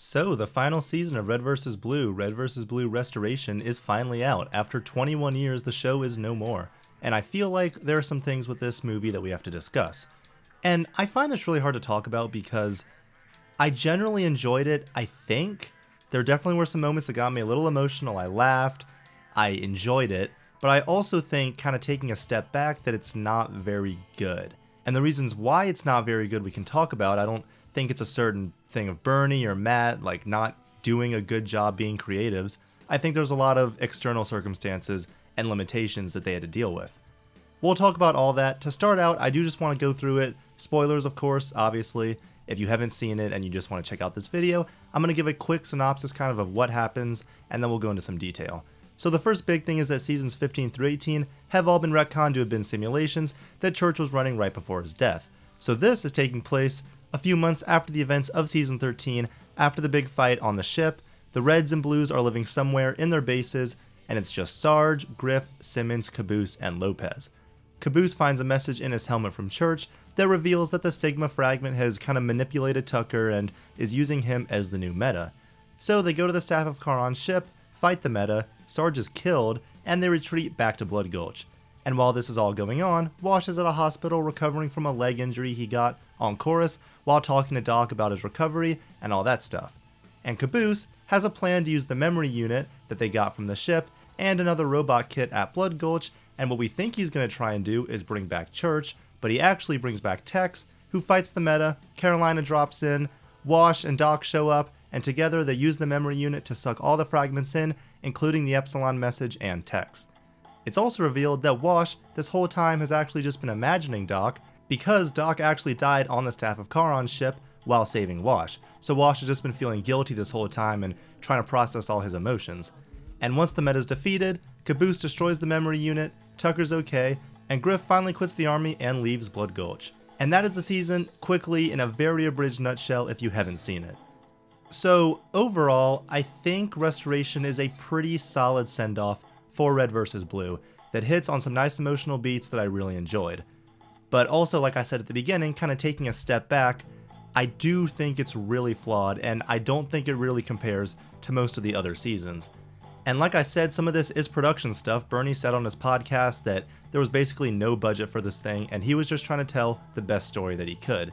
So, the final season of Red vs. Blue, Red vs. Blue Restoration, is finally out. After 21 years, the show is no more. And I feel like there are some things with this movie that we have to discuss. And I find this really hard to talk about because I generally enjoyed it, I think. There definitely were some moments that got me a little emotional. I laughed, I enjoyed it, but I also think, kind of taking a step back, that it's not very good. And the reasons why it's not very good we can talk about. I don't think it's a certain thing of Bernie or Matt, like, not doing a good job being creatives. I think there's a lot of external circumstances and limitations that they had to deal with. We'll talk about all that. To start out, I do just want to go through it. Spoilers, of course, obviously. If you haven't seen it and you just want to check out this video, I'm going to give a quick synopsis kind of what happens, and then we'll go into some detail. So the first big thing is that seasons 15 through 18 have all been retconned to have been simulations that Church was running right before his death. So this is taking place a few months after the events of season 13, after the big fight on the ship. The Reds and Blues are living somewhere in their bases, and it's just Sarge, Griff, Simmons, Caboose, and Lopez. Caboose finds a message in his helmet from Church that reveals that the Sigma fragment has kind of manipulated Tucker and is using him as the new meta. So they go to the staff of Charon's ship, fight the meta, Sarge is killed, and they retreat back to Blood Gulch. And while this is all going on, Wash is at a hospital recovering from a leg injury he got on Chorus while talking to Doc about his recovery and all that stuff. And Caboose has a plan to use the memory unit that they got from the ship and another robot kit at Blood Gulch, and what we think he's going to try and do is bring back Church, but he actually brings back Tex, who fights the meta. Carolina drops in, Wash and Doc show up, and together they use the memory unit to suck all the fragments in, including the Epsilon message and text. It's also revealed that Wash this whole time has actually just been imagining Doc, because Doc actually died on the staff of Charon's ship while saving Wash. So Wash has just been feeling guilty this whole time and trying to process all his emotions. And once the meta's defeated, Caboose destroys the memory unit, Tucker's okay, and Griff finally quits the army and leaves Blood Gulch. And that is the season, quickly, in a very abridged nutshell if you haven't seen it. So overall, I think Restoration is a pretty solid send-off for Red vs. Blue that hits on some nice emotional beats that I really enjoyed. But also, like I said at the beginning, kind of taking a step back, I do think it's really flawed, and I don't think it really compares to most of the other seasons. And like I said, some of this is production stuff. Bernie said on his podcast that there was basically no budget for this thing, and he was just trying to tell the best story that he could.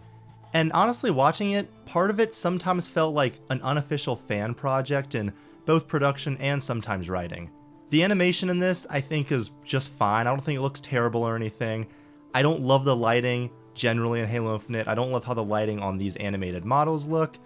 And honestly, watching it, part of it sometimes felt like an unofficial fan project in both production and sometimes writing. The animation in this, I think, is just fine. I don't think it looks terrible or anything. I don't love the lighting generally in Halo Infinite. I don't love how the lighting on these animated models look.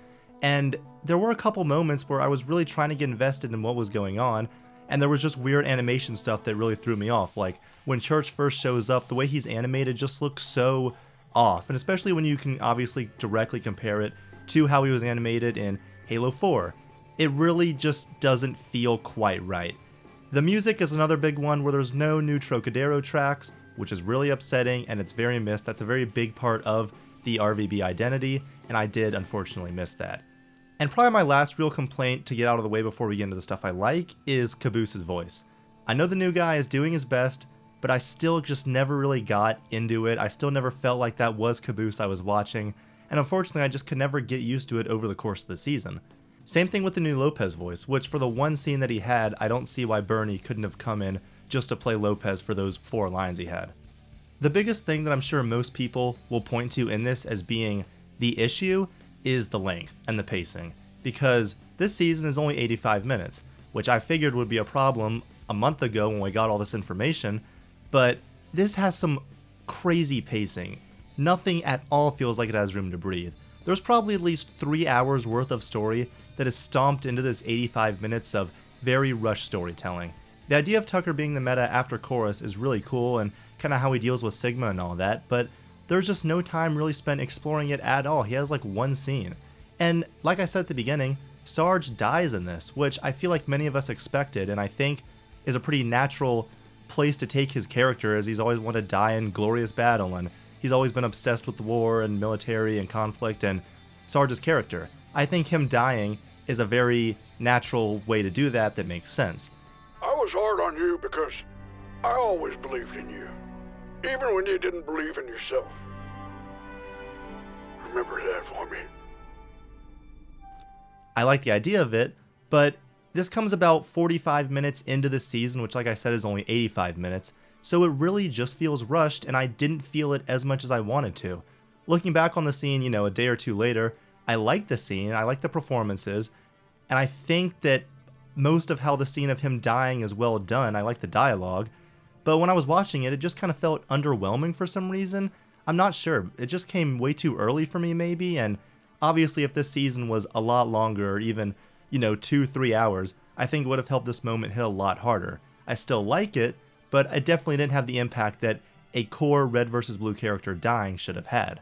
And there were a couple moments where I was really trying to get invested in what was going on, and there was just weird animation stuff that really threw me off. Like, when Church first shows up, the way he's animated just looks so off, and especially when you can obviously directly compare it to how he was animated in Halo 4. It really just doesn't feel quite right. The music is another big one where there's no new Trocadero tracks, which is really upsetting, and it's very missed. That's a very big part of the RVB identity, and I did unfortunately miss that. And probably my last real complaint to get out of the way before we get into the stuff I like is Caboose's voice. I know the new guy is doing his best, but I still just never really got into it. I still never felt like that was Caboose I was watching, and unfortunately I just could never get used to it over the course of the season. Same thing with the new Lopez voice, which for the one scene that he had, I don't see why Bernie couldn't have come in just to play Lopez for those 4 lines he had. The biggest thing that I'm sure most people will point to in this as being the issue is the length and the pacing, because this season is only 85 minutes, which I figured would be a problem a month ago when we got all this information, but this has some crazy pacing. Nothing at all feels like it has room to breathe. There's probably at least 3 hours worth of story that is stomped into this 85 minutes of very rushed storytelling. The idea of Tucker being the meta after Chorus is really cool, and kind of how he deals with Sigma and all that, but there's just no time really spent exploring it at all. He has like one scene. And like I said at the beginning, Sarge dies in this, which I feel like many of us expected, and I think is a pretty natural place to take his character, as he's always wanted to die in glorious battle, and he's always been obsessed with war and military and conflict, and Sarge's character. I think him dying is a very natural way to do that that makes sense. I was hard on you because I always believed in you, even when you didn't believe in yourself. Remember that for me. I like the idea of it, but this comes about 45 minutes into the season, which like I said is only 85 minutes, so it really just feels rushed and I didn't feel it as much as I wanted to. Looking back on the scene, a day or two later, I like the scene, I like the performances, and I think that most of how the scene of him dying is well done. I like the dialogue, but when I was watching it, it just kind of felt underwhelming for some reason. I'm not sure, it just came way too early for me maybe, and obviously if this season was a lot longer, or even, 2-3 hours, I think it would have helped this moment hit a lot harder. I still like it, but it definitely didn't have the impact that a core red versus blue character dying should have had.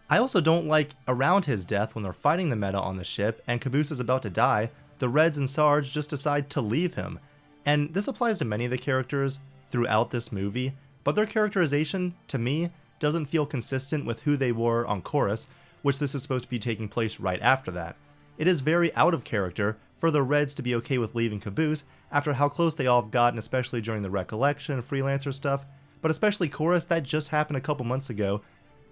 I also don't like around his death when they're fighting the meta on the ship and Caboose is about to die, the Reds and Sarge just decide to leave him. And this applies to many of the characters throughout this movie, but their characterization, to me, doesn't feel consistent with who they were on Chorus, which this is supposed to be taking place right after that. It is very out of character for the Reds to be okay with leaving Caboose after how close they all have gotten, especially during the Recollection, Freelancer stuff, but especially Chorus, that just happened a couple months ago,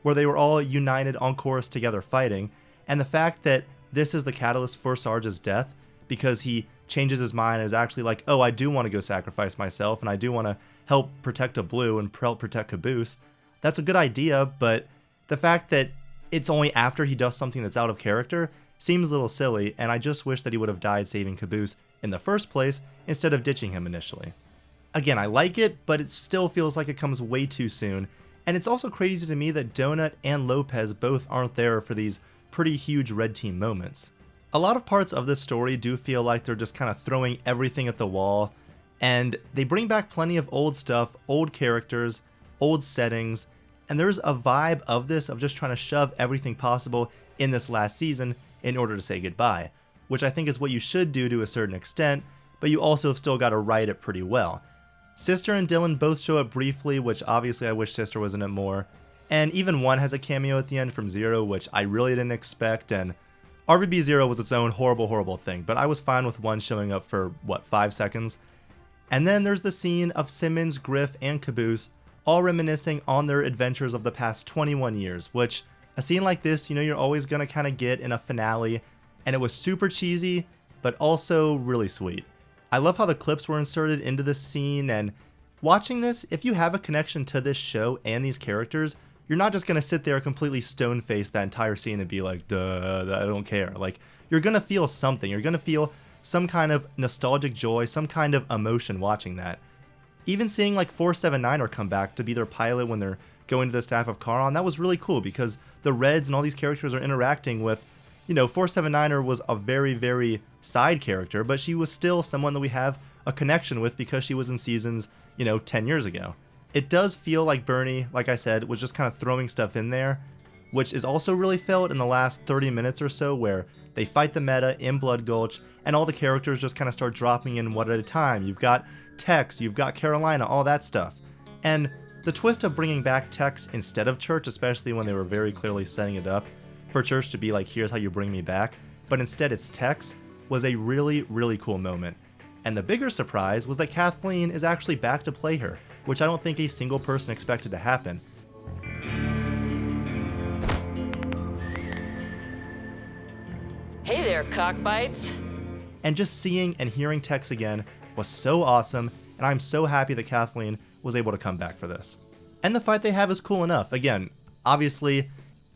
where they were all united on Chorus together fighting, and the fact that this is the catalyst for Sarge's death, because he changes his mind and is actually like, oh, I do want to go sacrifice myself, and I do want to help protect a blue and help protect Caboose. That's a good idea, but the fact that it's only after he does something that's out of character seems a little silly, and I just wish that he would have died saving Caboose in the first place instead of ditching him initially. Again, I like it, but it still feels like it comes way too soon, and it's also crazy to me that Donut and Lopez both aren't there for these pretty huge red team moments. A lot of parts of this story do feel like they're just kind of throwing everything at the wall, and they bring back plenty of old stuff, old characters, old settings, and there's a vibe of this of just trying to shove everything possible in this last season in order to say goodbye, which I think is what you should do to a certain extent, but you also have still got to write it pretty well. Sister and Dylan both show up briefly, which obviously I wish Sister was in it more, and even one has a cameo at the end from Zero, which I really didn't expect, and RVB Zero was its own horrible thing, but I was fine with one showing up for, 5 seconds? And then there's the scene of Simmons, Griff, and Caboose all reminiscing on their adventures of the past 21 years, which a scene like this, you're always going to kind of get in a finale, and it was super cheesy, but also really sweet. I love how the clips were inserted into this scene, and watching this, if you have a connection to this show and these characters, you're not just going to sit there completely stone-faced that entire scene and be like, duh, I don't care. Like, you're going to feel something. You're going to feel some kind of nostalgic joy, some kind of emotion watching that. Even seeing like 479er come back to be their pilot when they're going to the staff of Charon, that was really cool because the Reds and all these characters are interacting with, 479er was a very side character, but she was still someone that we have a connection with because she was in seasons, 10 years ago. It does feel like Bernie, like I said, was just kind of throwing stuff in there, which is also really felt in the last 30 minutes or so where they fight the meta in Blood Gulch and all the characters just kind of start dropping in one at a time. You've got Tex, you've got Carolina, all that stuff. And the twist of bringing back Tex instead of Church, especially when they were very clearly setting it up for Church to be like, here's how you bring me back, but instead it's Tex, was a really cool moment. And the bigger surprise was that Kathleen is actually back to play her, which I don't think a single person expected to happen. Hey there, cockbites. And just seeing and hearing Tex again was so awesome, and I'm so happy that Kathleen was able to come back for this. And the fight they have is cool enough. Again, obviously,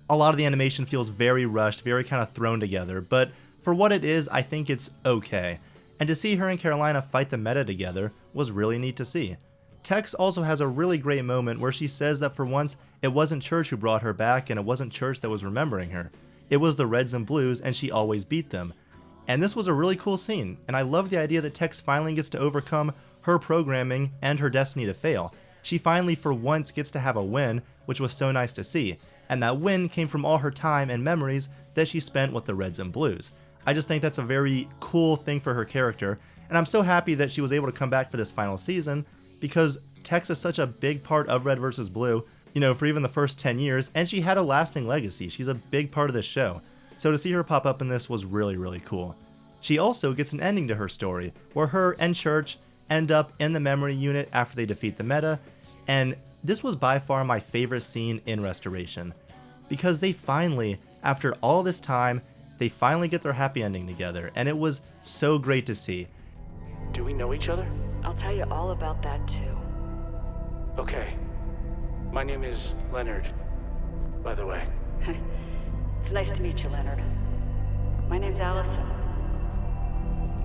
a lot of the animation feels very rushed, very kind of thrown together, but for what it is, I think it's okay. And to see her and Carolina fight the meta together was really neat to see. Tex also has a really great moment where she says that for once, it wasn't Church who brought her back and it wasn't Church that was remembering her. It was the Reds and Blues and she always beat them. And this was a really cool scene, and I love the idea that Tex finally gets to overcome her programming and her destiny to fail. She finally for once gets to have a win, which was so nice to see. And that win came from all her time and memories that she spent with the Reds and Blues. I just think that's a very cool thing for her character, and I'm so happy that she was able to come back for this final season, because Tex is such a big part of Red vs. Blue, for even the first 10 years, and she had a lasting legacy. She's a big part of this show. So to see her pop up in this was really cool. She also gets an ending to her story, where her and Church end up in the memory unit after they defeat the meta, and this was by far my favorite scene in Restoration, because they finally, after all this time, they finally get their happy ending together, and it was so great to see. Do we know each other? I'll tell you all about that too. Okay. My name is Leonard, by the way. It's nice to meet you, Leonard. My name's Allison.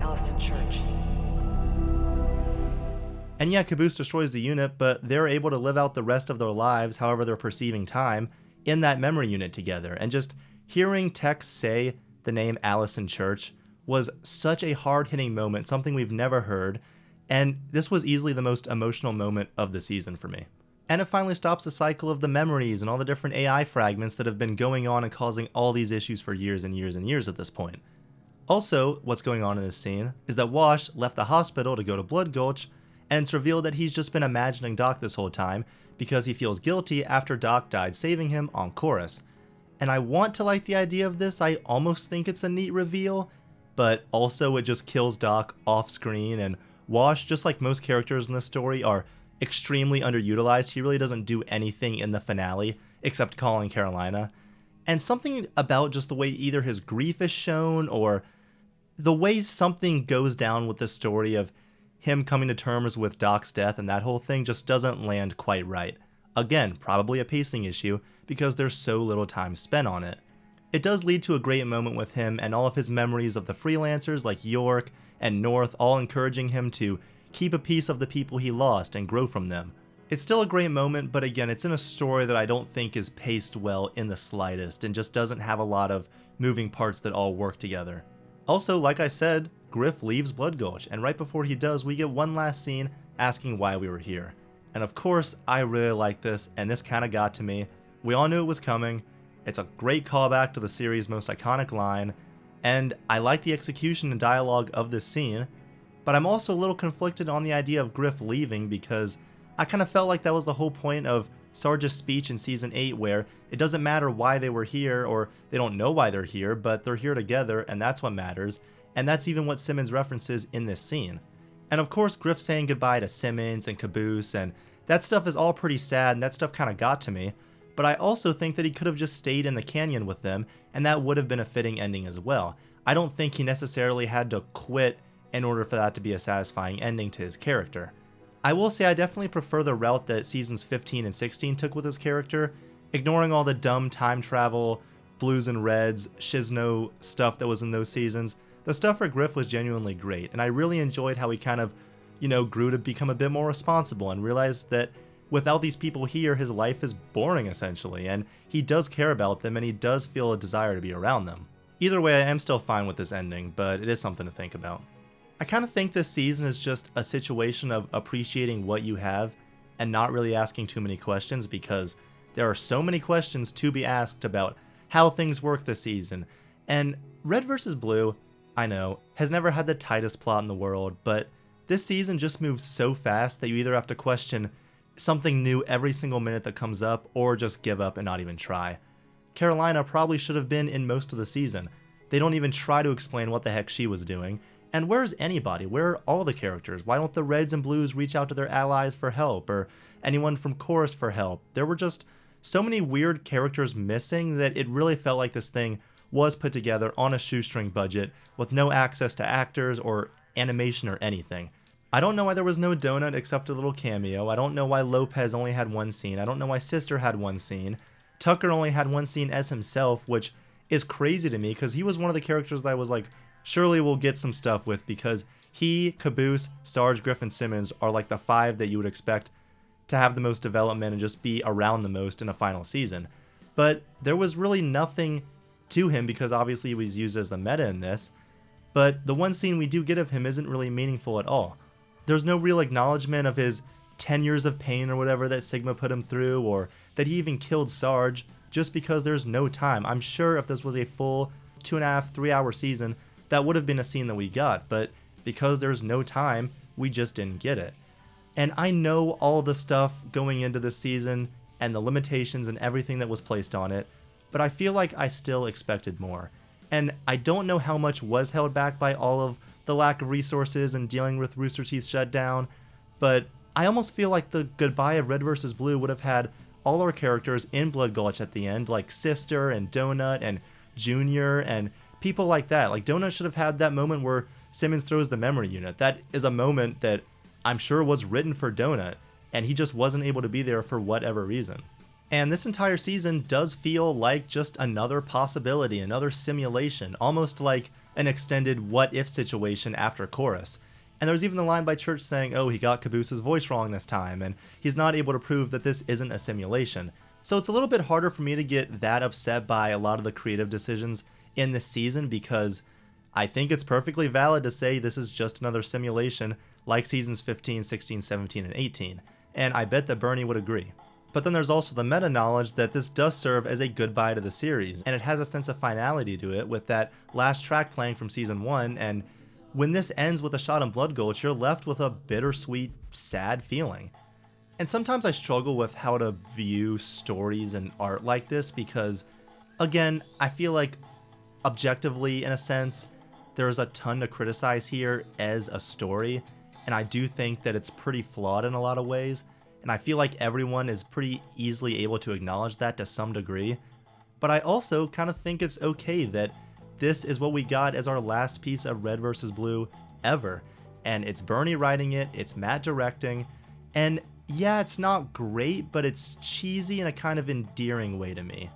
Allison Church. And yeah, Caboose destroys the unit, but they're able to live out the rest of their lives, however they're perceiving time, in that memory unit together. And just hearing Tex say the name Allison Church was such a hard-hitting moment, something we've never heard, and this was easily the most emotional moment of the season for me. And it finally stops the cycle of the memories and all the different AI fragments that have been going on and causing all these issues for years and years and years at this point. Also, what's going on in this scene is that Wash left the hospital to go to Blood Gulch, and it's revealed that he's just been imagining Doc this whole time because he feels guilty after Doc died saving him on Chorus. And I want to like the idea of this, I almost think it's a neat reveal, but also it just kills Doc off screen, and Wash, just like most characters in this story, are extremely underutilized. He really doesn't do anything in the finale except calling Carolina. And something about just the way either his grief is shown or the way something goes down with the story of him coming to terms with Doc's death and that whole thing just doesn't land quite right. Again, probably a pacing issue because there's so little time spent on it. It does lead to a great moment with him and all of his memories of the freelancers like York and North all encouraging him to keep a piece of the people he lost and grow from them. It's still a great moment, but again, it's in a story that I don't think is paced well in the slightest and just doesn't have a lot of moving parts that all work together. Also, like I said, Griff leaves Blood Gulch, and right before he does, we get one last scene asking why we were here. And of course, I really like this, and this kind of got to me. We all knew it was coming. It's a great callback to the series' most iconic line, and I like the execution and dialogue of this scene, but I'm also a little conflicted on the idea of Griff leaving because I kind of felt like that was the whole point of Sarge's speech in Season 8 where it doesn't matter why they were here or they don't know why they're here, but they're here together and that's what matters, and that's even what Simmons references in this scene. And of course Griff saying goodbye to Simmons and Caboose, and that stuff is all pretty sad and that stuff kind of got to me, but I also think that he could have just stayed in the canyon with them and that would have been a fitting ending as well. I don't think he necessarily had to quit in order for that to be a satisfying ending to his character. I will say I definitely prefer the route that seasons 15 and 16 took with his character, ignoring all the dumb time travel, blues and reds, Shizno stuff that was in those seasons. The stuff for Griff was genuinely great, and I really enjoyed how he kind of, grew to become a bit more responsible and realized that without these people here, his life is boring essentially, and he does care about them and he does feel a desire to be around them. Either way, I am still fine with this ending, but it is something to think about. I kind of think this season is just a situation of appreciating what you have and not really asking too many questions because there are so many questions to be asked about how things work this season. And Red vs. Blue, I know, has never had the tightest plot in the world, but this season just moves so fast that you either have to question something new every single minute that comes up or just give up and not even try. Carolina probably should have been in most of the season. They don't even try to explain what the heck she was doing. And where's anybody? Where are all the characters? Why don't the Reds and Blues reach out to their allies for help, or anyone from Chorus for help? There were just so many weird characters missing that it really felt like this thing was put together on a shoestring budget with no access to actors or animation or anything. I don't know why there was no Donut except a little cameo. I don't know why Lopez only had one scene. I don't know why Sister had one scene. Tucker only had one scene as himself, which is crazy to me because he was one of the characters that I was like, surely we'll get some stuff with because he, Caboose, Sarge, Griff, and Simmons are like the 5 that you would expect to have the most development and just be around the most in a final season. But there was really nothing to him because obviously he was used as the meta in this, but the one scene we do get of him isn't really meaningful at all. There's no real acknowledgement of his 10 years of pain or whatever that Sigma put him through, or that he even killed Sarge just because there's no time. I'm sure if this was a full 2.5, 3-hour season, that would have been a scene that we got, but because there's no time, we just didn't get it. And I know all the stuff going into this season and the limitations and everything that was placed on it, but I feel like I still expected more. And I don't know how much was held back by all of the lack of resources and dealing with Rooster Teeth's shutdown, but I almost feel like the goodbye of Red vs. Blue would have had all our characters in Blood Gulch at the end, like Sister and Donut and Junior and people like that. Like, Donut should have had that moment where Simmons throws the memory unit. That is a moment that I'm sure was written for Donut, and he just wasn't able to be there for whatever reason. And this entire season does feel like just another possibility, another simulation, almost like an extended what-if situation after Chorus. And there's even the line by Church saying, oh, he got Caboose's voice wrong this time, and he's not able to prove that this isn't a simulation. So it's a little bit harder for me to get that upset by a lot of the creative decisions in this season, because I think it's perfectly valid to say this is just another simulation like seasons 15, 16, 17, and 18. And I bet that Bernie would agree. But then there's also the meta knowledge that this does serve as a goodbye to the series, and it has a sense of finality to it with that last track playing from season 1, and when this ends with a shot in Blood Gulch, you're left with a bittersweet, sad feeling. And sometimes I struggle with how to view stories and art like this because, again, I feel like objectively, in a sense, there's a ton to criticize here as a story, and I do think that it's pretty flawed in a lot of ways, and I feel like everyone is pretty easily able to acknowledge that to some degree. But I also kind of think it's okay that this is what we got as our last piece of Red vs. Blue ever. And it's Bernie writing it, it's Matt directing, and yeah, it's not great, but it's cheesy in a kind of endearing way to me.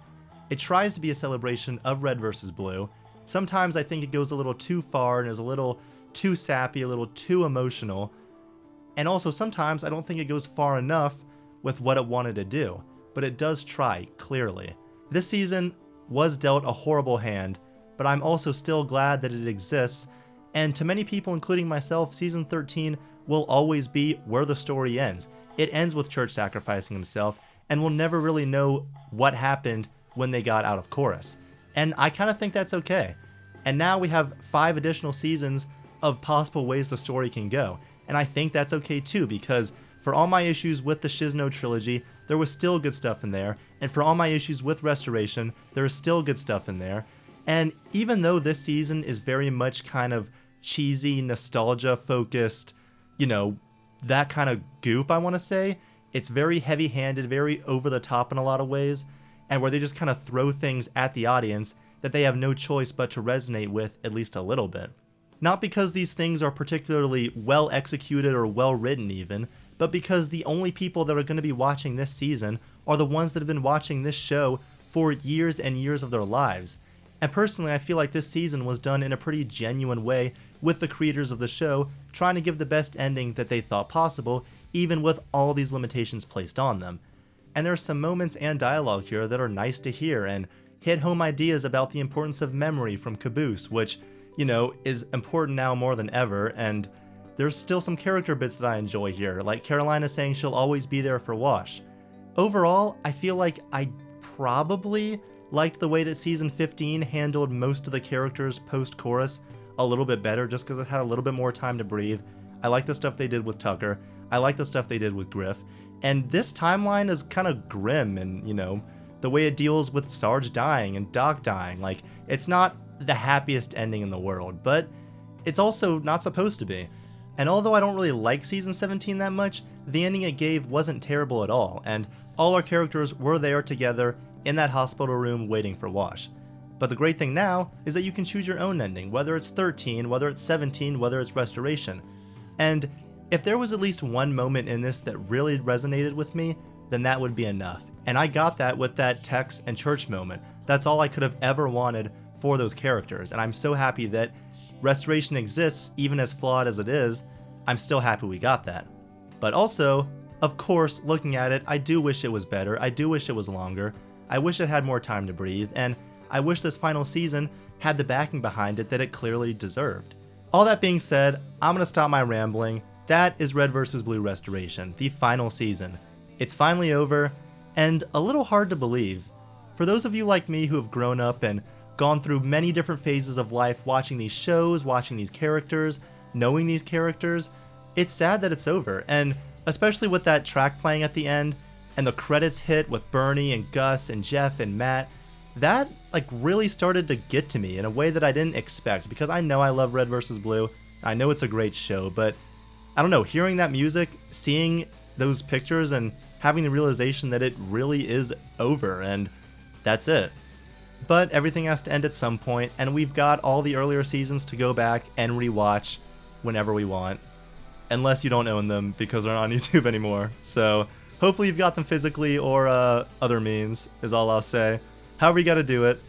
It tries to be a celebration of Red vs. Blue. Sometimes I think it goes a little too far and is a little too sappy, a little too emotional. And also sometimes I don't think it goes far enough with what it wanted to do, but it does try, clearly. This season was dealt a horrible hand, but I'm also still glad that it exists, and to many people, including myself, Season 13 will always be where the story ends. It ends with Church sacrificing himself, and we'll never really know what happened when they got out of Chorus. And I kind of think that's okay. And now we have 5 additional seasons of possible ways the story can go, and I think that's okay too, because for all my issues with the Shizno trilogy, there was still good stuff in there, and for all my issues with Restoration, there is still good stuff in there. And even though this season is very much kind of cheesy, nostalgia-focused, that kind of goop, I want to say, it's very heavy-handed, very over-the-top in a lot of ways, and where they just kind of throw things at the audience that they have no choice but to resonate with at least a little bit. Not because these things are particularly well-executed or well-written even, but because the only people that are going to be watching this season are the ones that have been watching this show for years and years of their lives. And personally, I feel like this season was done in a pretty genuine way with the creators of the show trying to give the best ending that they thought possible, even with all these limitations placed on them. And there are some moments and dialogue here that are nice to hear and hit home ideas about the importance of memory from Caboose, which, is important now more than ever, and there's still some character bits that I enjoy here, like Carolina saying she'll always be there for Wash. Overall, I feel like I probably liked the way that Season 15 handled most of the characters post-chorus a little bit better, just because it had a little bit more time to breathe. I like the stuff they did with Tucker. I like the stuff they did with Griff. And this timeline is kind of grim, and, the way it deals with Sarge dying and Doc dying. Like, it's not the happiest ending in the world, but it's also not supposed to be. And although I don't really like Season 17 that much, the ending it gave wasn't terrible at all, and all our characters were there together in that hospital room waiting for Wash. But the great thing now is that you can choose your own ending, whether it's 13, whether it's 17, whether it's Restoration. And if there was at least one moment in this that really resonated with me, then that would be enough. And I got that with that Tex and Church moment. That's all I could have ever wanted for those characters, and I'm so happy that Restoration exists, even as flawed as it is. I'm still happy we got that. But also, of course, looking at it, I do wish it was better. I do wish it was longer. I wish it had more time to breathe, and I wish this final season had the backing behind it that it clearly deserved. All that being said, I'm going to stop my rambling. That is Red vs. Blue Restoration, the final season. It's finally over, and a little hard to believe. For those of you like me who have grown up and gone through many different phases of life watching these shows, watching these characters, knowing these characters, it's sad that it's over, and especially with that track playing at the end, and the credits hit with Bernie and Gus and Jeff and Matt, that really started to get to me in a way that I didn't expect, because I know I love Red vs. Blue, I know it's a great show, but I don't know, hearing that music, seeing those pictures, and having the realization that it really is over, and that's it. But everything has to end at some point, and we've got all the earlier seasons to go back and rewatch whenever we want. Unless you don't own them, because they're not on YouTube anymore. So hopefully you've got them physically or other means, is all I'll say. However you gotta do it.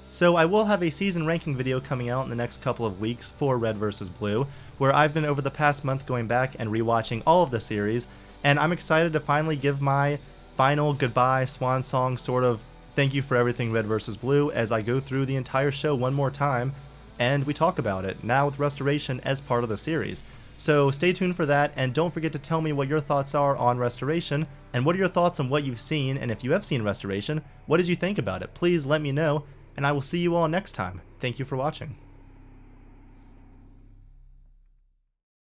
So I will have a season ranking video coming out in the next couple of weeks for Red vs. Blue, where I've been over the past month going back and rewatching all of the series, and I'm excited to finally give my final goodbye swan song sort of thank you for everything Red vs. Blue as I go through the entire show one more time, and we talk about it, now with Restoration as part of the series. So stay tuned for that, and don't forget to tell me what your thoughts are on Restoration, and what are your thoughts on what you've seen, and if you have seen Restoration, what did you think about it? Please let me know, and I will see you all next time. Thank you for watching.